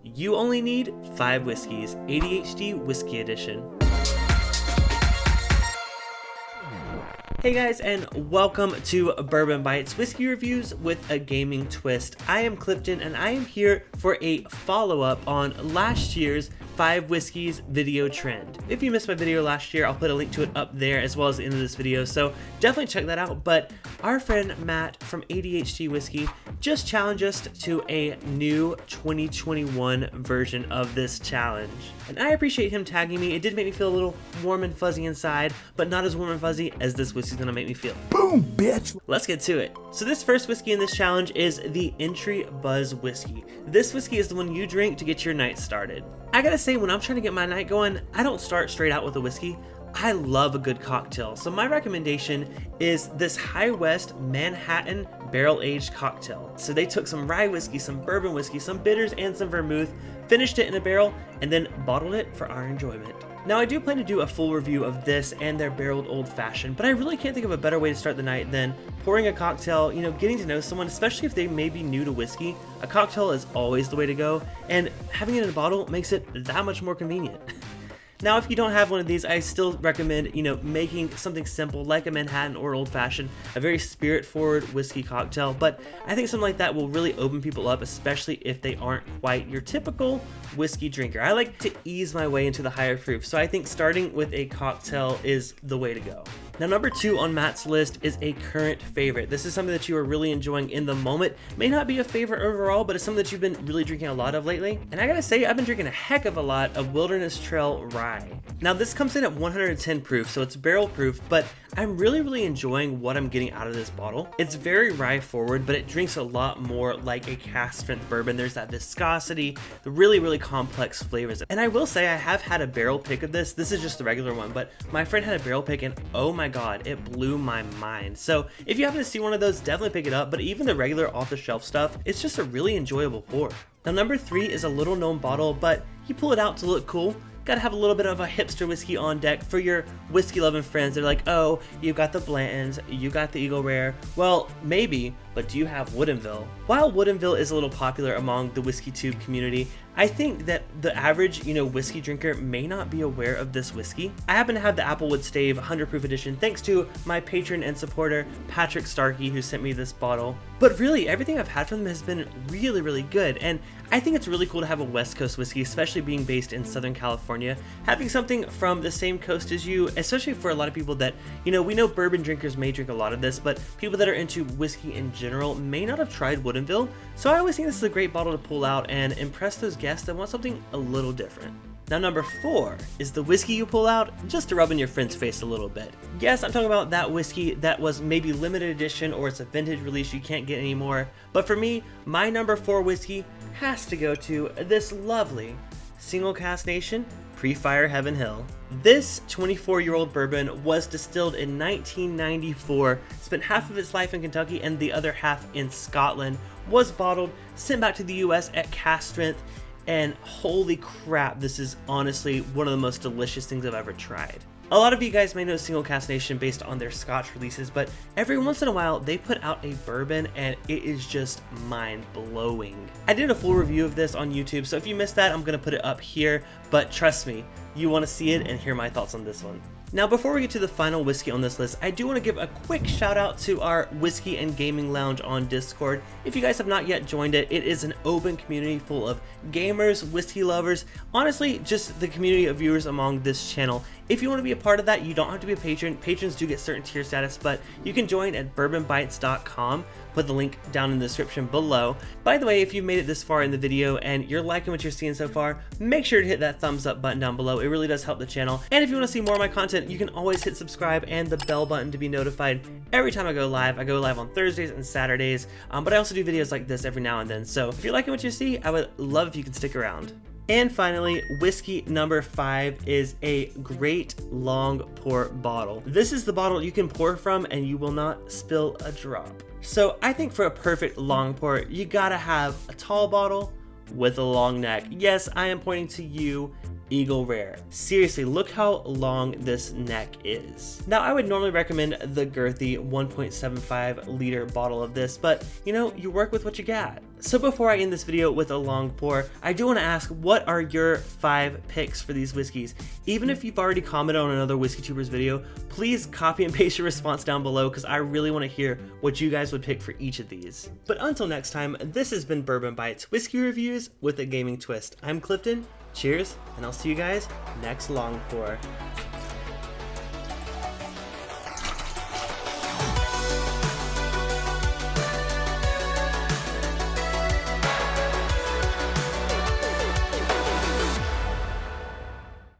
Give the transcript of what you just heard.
You only need 5 whiskeys, ADHD Whiskey Edition. Hey guys, and welcome to Bourbon Bites Whiskey Reviews with a gaming twist. I am Clifton, and I am here for a follow-up on last year's 5 whiskeys video trend. If you missed my video last year, I'll put a link to it up there as well as the end of this video, so definitely check that out. But our friend Matt from ADHD Whiskey just challenged us to a new 2021 version of this challenge. And I appreciate him tagging me. It did make me feel a little warm and fuzzy inside, but not as warm and fuzzy as this whiskey's gonna make me feel. Boom, bitch! Let's get to it. So this first whiskey in this challenge is the Entry Buzz Whiskey. This whiskey is the one you drink to get your night started. I gotta say, when I'm trying to get my night going, I don't start straight out with a whiskey. I love a good cocktail. So my recommendation is this High West Manhattan barrel-aged cocktail. So they took some rye whiskey, some bourbon whiskey, some bitters, and some vermouth, finished it in a barrel, and then bottled it for our enjoyment. Now I do plan to do a full review of this and their barreled old fashioned, but I really can't think of a better way to start the night than pouring a cocktail, getting to know someone, especially if they may be new to whiskey. A cocktail is always the way to go, and having it in a bottle makes it that much more convenient. Now, if you don't have one of these, I still recommend, making something simple like a Manhattan or old fashioned, a very spirit-forward whiskey cocktail. But I think something like that will really open people up, especially if they aren't quite your typical whiskey drinker. I like to ease my way into the higher proof, so I think starting with a cocktail is the way to go. Now, number 2 on Matt's list is a current favorite. This is something that you are really enjoying in the moment. May not be a favorite overall, but it's something that you've been really drinking a lot of lately. And I gotta say, I've been drinking a heck of a lot of Wilderness Trail Rye. Now, this comes in at 110 proof, so it's barrel proof, but I'm really enjoying what I'm getting out of this bottle. It's very rye forward, but it drinks a lot more like a cask strength bourbon. There's that viscosity, the really complex flavors. And I will say I have had a barrel pick of this. This is just the regular one, but my friend had a barrel pick and oh my god, it blew my mind. So if you happen to see one of those, definitely pick it up, but even the regular off-the-shelf stuff, it's just a really enjoyable pour. Now, number 3 is a little known bottle, but you pull it out to look cool. Gotta have a little bit of a hipster whiskey on deck for your whiskey loving friends. They're like, oh, you got the Blantons, you got the Eagle Rare. Well, maybe, but do you have Woodinville? While Woodinville is a little popular among the whiskey tube community, I think that the average, whiskey drinker may not be aware of this whiskey. I happen to have the Applewood Stave 100 proof edition thanks to my patron and supporter, Patrick Starkey, who sent me this bottle. But really, everything I've had from them has been really good. And I think it's really cool to have a West Coast whiskey, especially being based in Southern California. Having something from the same coast as you, especially for a lot of people that, we know bourbon drinkers may drink a lot of this, but people that are into whiskey in general may not have tried Woodinville. So I always think this is a great bottle to pull out and impress those guests that want something a little different. Now, number 4 is the whiskey you pull out just to rub in your friend's face a little bit. Yes, I'm talking about that whiskey that was maybe limited edition or it's a vintage release you can't get anymore. But for me, my number 4 whiskey has to go to this lovely Single Cask Nation Pre-Fire Heaven Hill. This 24-year-old bourbon was distilled in 1994, spent half of its life in Kentucky and the other half in Scotland, was bottled, sent back to the US at cask strength, and holy crap, this is honestly one of the most delicious things I've ever tried. A lot of you guys may know Single Cask Nation based on their Scotch releases, but every once in a while they put out a bourbon and it is just mind-blowing. I did a full review of this on YouTube, so if you missed that, I'm going to put it up here, but trust me, you want to see it and hear my thoughts on this one. Now, before we get to the final whiskey on this list, I do want to give a quick shout out to our Whiskey and Gaming Lounge on Discord. If you guys have not yet joined it, it is an open community full of gamers, whiskey lovers, honestly, just the community of viewers among this channel. If you want to be a part of that, you don't have to be a patron. Patrons do get certain tier status, but you can join at bourbonbites.com. Put the link down in the description below. By the way, if you've made it this far in the video and you're liking what you're seeing so far, make sure to hit that thumbs up button down below. It really does help the channel. And if you want to see more of my content, you can always hit subscribe and the bell button to be notified every time I go live. I go live on Thursdays and Saturdays, but I also do videos like this every now and then. So if you're liking what you see, I would love if you can stick around. And finally, whiskey number 5 is a great long pour bottle. This is the bottle you can pour from and you will not spill a drop. So I think for a perfect long pour, you gotta have a tall bottle with a long neck. Yes, I am pointing to you, Eagle Rare. Seriously, look how long this neck is. Now, I would normally recommend the girthy 1.75 liter bottle of this, but you work with what you got. So before I end this video with a long pour, I do want to ask, what are your 5 picks for these whiskeys? Even if you've already commented on another Whiskey Tubers video, please copy and paste your response down below because I really want to hear what you guys would pick for each of these. But until next time, this has been Bourbon Bites Whiskey Reviews with a gaming twist. I'm Clifton, cheers, and I'll see you guys next long pour.